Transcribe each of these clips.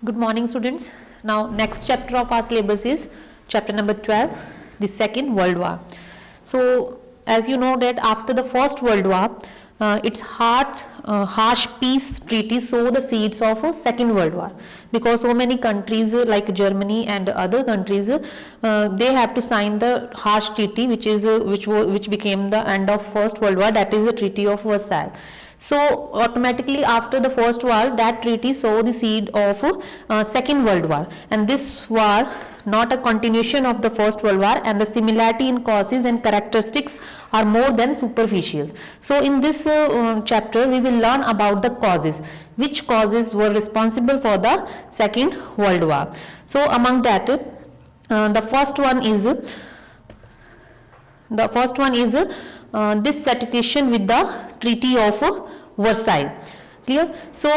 Good morning, students. Now, next chapter of our syllabus is chapter number 12, the Second World War. So, as you know that after the First World War, its harsh peace treaty sowed the seeds of a Second World War, because so many countries like Germany and other countries they have to sign the harsh treaty, which became the end of First World War, that is the Treaty of Versailles. So automatically after the First War, that treaty sowed the seed of Second World War, and this war not a continuation of the First World War, and the similarity in causes and characteristics are more than superficial. So in this chapter we will learn about the causes, which causes were responsible for the Second World War. So among that, the first one is dissatisfaction with the Treaty of Versailles. Clear? So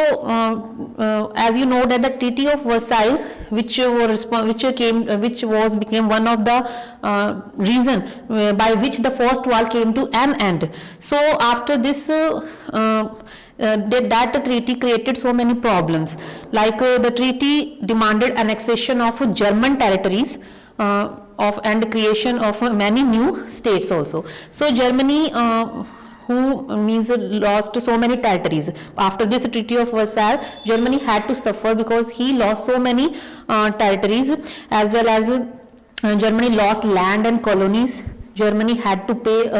as you know that the Treaty of Versailles, which became one of the reason by which the First War came to an end. So after this that treaty created so many problems, like the treaty demanded annexation of German territories and creation of many new states also. So Germany lost so many territories. After this Treaty of Versailles, Germany had to suffer because he lost so many territories, as well as Germany lost land and colonies. Germany had to pay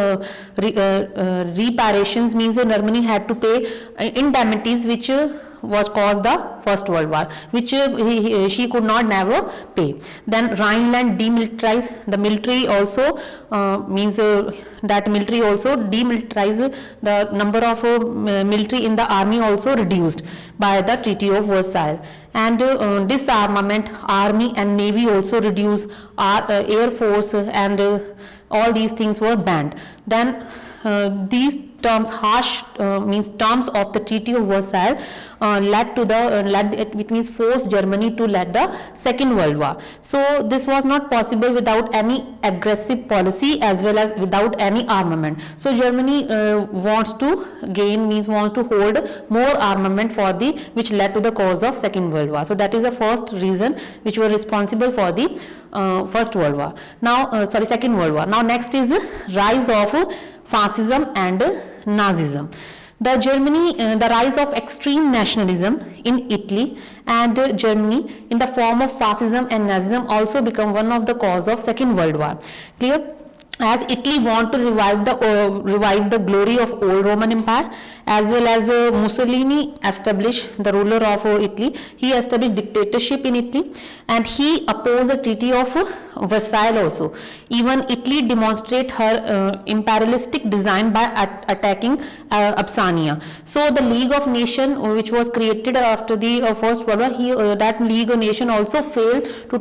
reparations, means Germany had to pay indemnities which was caused the First World War, which she could not never pay. Then Rhineland demilitarized. The military also that military also demilitarized. The number of military in the army also reduced by the Treaty of Versailles. And disarmament, army and navy also reduced. Air force and all these things were banned. Then these terms, terms of the Treaty of Versailles it means forced Germany to lead the Second World War. So this was not possible without any aggressive policy as well as without any armament. So Germany wants to hold more armament which led to the cause of Second World War. So that is the first reason which were responsible for the Second World War. Now next is rise of fascism and Nazism. The rise of extreme nationalism in Italy and Germany in the form of fascism and Nazism also become one of the cause of Second World War. Clear? As Italy want to revive the glory of old Roman Empire, as well as Mussolini established the ruler of Italy. He established dictatorship in Italy, and he opposed the Treaty of Versailles also. Even Italy demonstrate her imperialistic design by attacking Abyssinia. So the League of Nations, which was created after the First World War, that League of Nations also failed to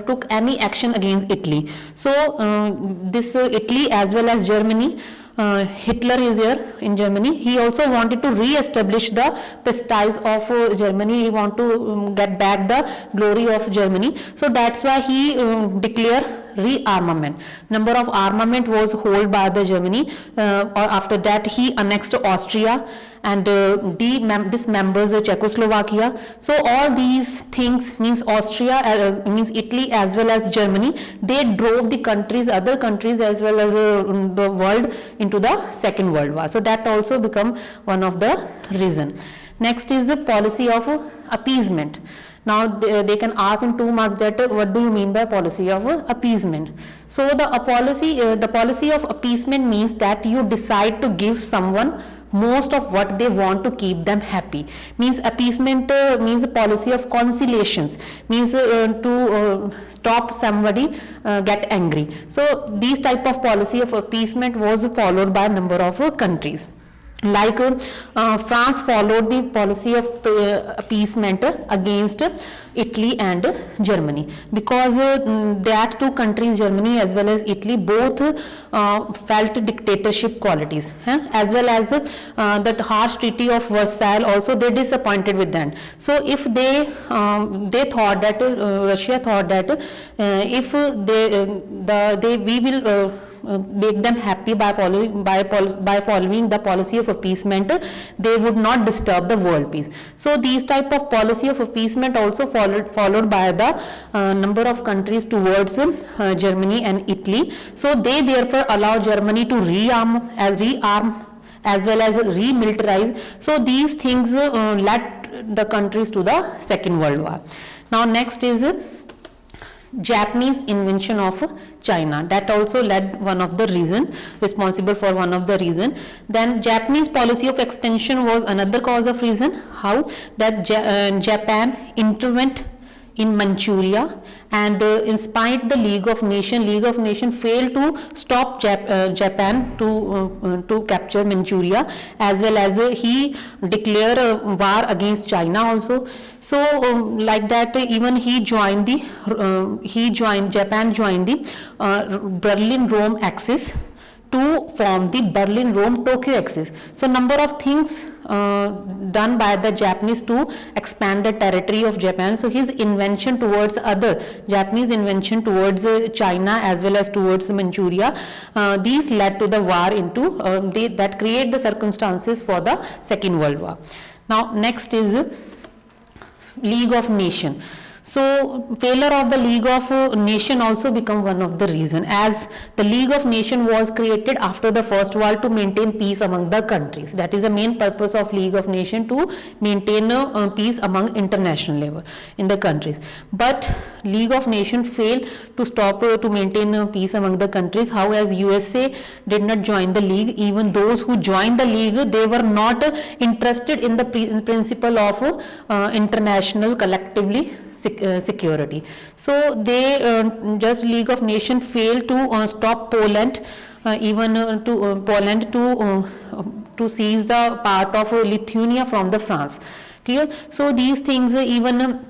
took any action against Italy. So this Italy as well as Germany, Hitler is there in Germany. He also wanted to re-establish the prestige of Germany. He want to get back the glory of Germany. So that's why he declared rearmament. Number of armament was held by the Germany. After that, he annexed Austria and dismembers Czechoslovakia. So all these things means means Italy as well as Germany. They drove the other countries as well as the world into the Second World War. So that also become one of the reason. Next is the policy of appeasement. Now they can ask in 2 marks that what do you mean by policy of appeasement? So the policy of appeasement means that you decide to give someone most of what they want to keep them happy. Means appeasement means a policy of conciliations, means to stop somebody get angry. So these type of policy of appeasement was followed by a number of countries. Like France followed the policy of appeasement against Italy and Germany, because that two countries, Germany as well as Italy, both felt dictatorship qualities, as well as that harsh Treaty of Versailles also they disappointed with that. So if they Russia thought that if we will make them happy by following the policy of appeasement, they would not disturb the world peace. So these type of policy of appeasement also followed by the number of countries towards Germany and Italy. So they therefore allow Germany to rearm as well as remilitarize. So these things led the countries to the Second World War. Now next is Japanese invention of China. That also led one of the reasons, responsible for one of the reason. Then Japanese policy of expansion was another cause of reason. How that Japan intervened in Manchuria, and in spite the League of Nations failed to stop Japan to capture Manchuria, as well as he declared a war against China also. So like that, even Japan joined the Berlin-Rome axis to form the Berlin-Rome-Tokyo axis. So number of things done by the Japanese to expand the territory of Japan. So his invention towards Japanese invention towards China as well as towards Manchuria, these led to the war that create the circumstances for the Second World War. Now next is League of Nations. So failure of the League of Nations also become one of the reason, as the League of Nations was created after the First War to maintain peace among the countries. That is the main purpose of League of Nations, to maintain peace among international level in the countries. But League of Nations failed to stop to maintain peace among the countries. How as USA did not join the League, even those who joined the League, they were not interested in the principle of international collectively security. So they just League of Nations failed to stop Poland, Poland to seize the part of Lithuania from the France. Clear? So these things, even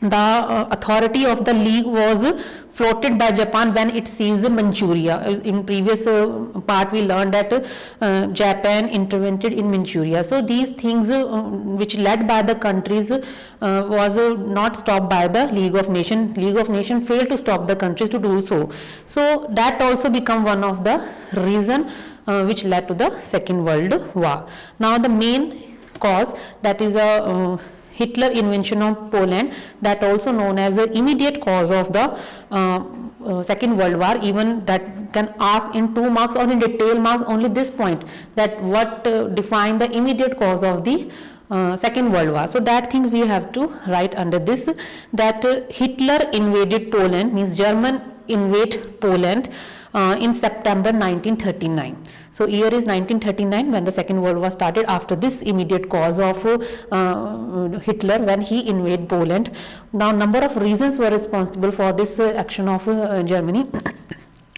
the authority of the League was floated by Japan when it seized Manchuria. In previous part we learned that Japan intervened in Manchuria. So these things which led by the countries was not stopped by the League of Nations. League of Nations failed to stop the countries to do so. So that also become one of the reason which led to the Second World War. Now the main cause, that is a Hitler invention of Poland, that also known as the immediate cause of the Second World War. Even that can ask in 2 marks or in detail marks only this point, that what defined the immediate cause of the Second World War. So that thing we have to write under this, that Hitler invaded Poland, means German invade Poland in September 1939. So year is 1939 when the Second World War started, after this immediate cause of Hitler when he invaded Poland. Now number of reasons were responsible for this action of Germany.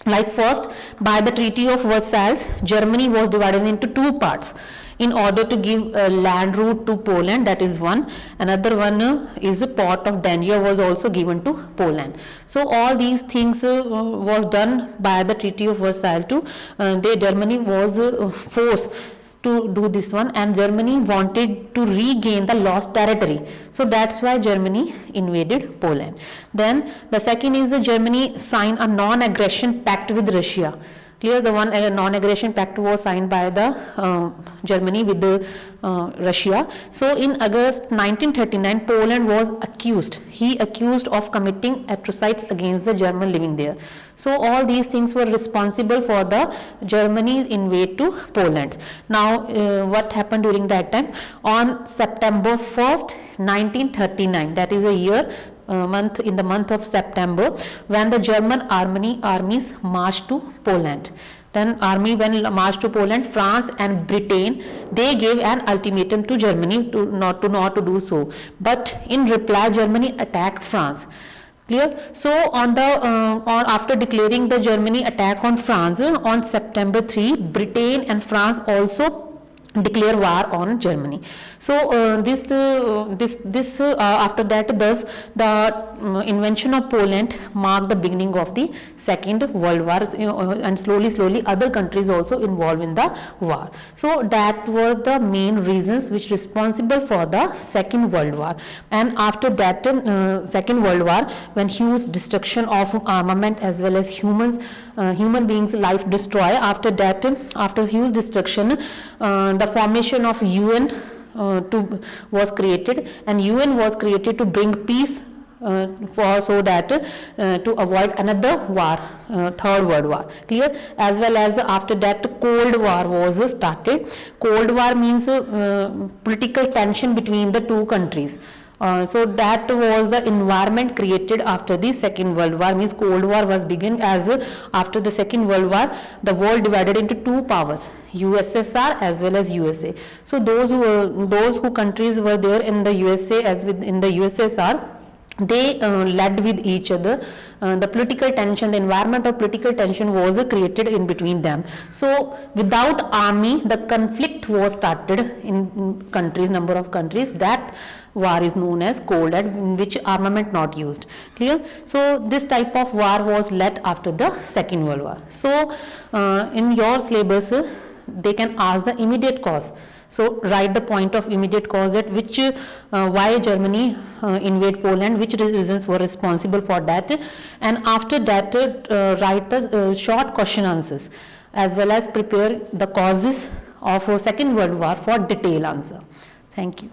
Like first, by the Treaty of Versailles, Germany was divided into 2 parts in order to give a land route to Poland, that is one. Another one is the port of Danzig was also given to Poland. So all these things was done by the Treaty of Versailles to Germany was forced to do this one, and Germany wanted to regain the lost territory. So that's why Germany invaded Poland. Then the second is the Germany signed a non-aggression pact with Russia. Clear? The one non-aggression pact was signed by the Germany with the Russia. So in August 1939, Poland was accused. He accused of committing atrocities against the German living there. So all these things were responsible for the Germany's invade to Poland. Now what happened during that time? On September 1st, 1939, that is a year in the month of September, when the German armies marched to Poland. Then army when marched to Poland, France and Britain, they gave an ultimatum to Germany to not to do so. But in reply, Germany attacked France. Clear? So after declaring the Germany attack on France on September 3, Britain and France also declare war on Germany. So after that, thus the invention of Poland marked the beginning of the Second World War, and slowly other countries also involved in the war. So that were the main reasons which responsible for the Second World War. And after that Second World War, when huge destruction of armament as well as human beings life destroy, after that after huge destruction, the formation of UN was created, and UN was created to bring peace so that to avoid another war, Third World War. Clear? As well as after that Cold War was started. Cold War means political tension between the two countries. So that was the environment created after the Second World War. Means Cold War was begun as after the Second World War, the world divided into two powers, USSR as well as USA. So those who countries were there in the USA as in the USSR, they led with each other. The political tension, the environment of political tension was created in between them. So without army, the conflict was started in countries, number of countries. That war is known as Cold, in which armament not used. Clear? So this type of war was led after the Second World War. So in your syllabus, they can ask the immediate cause. So write the point of immediate cause, that which why Germany invade Poland, which reasons were responsible for that, and after that write the short question answers, as well as prepare the causes of Second World War for detailed answer. Thank you.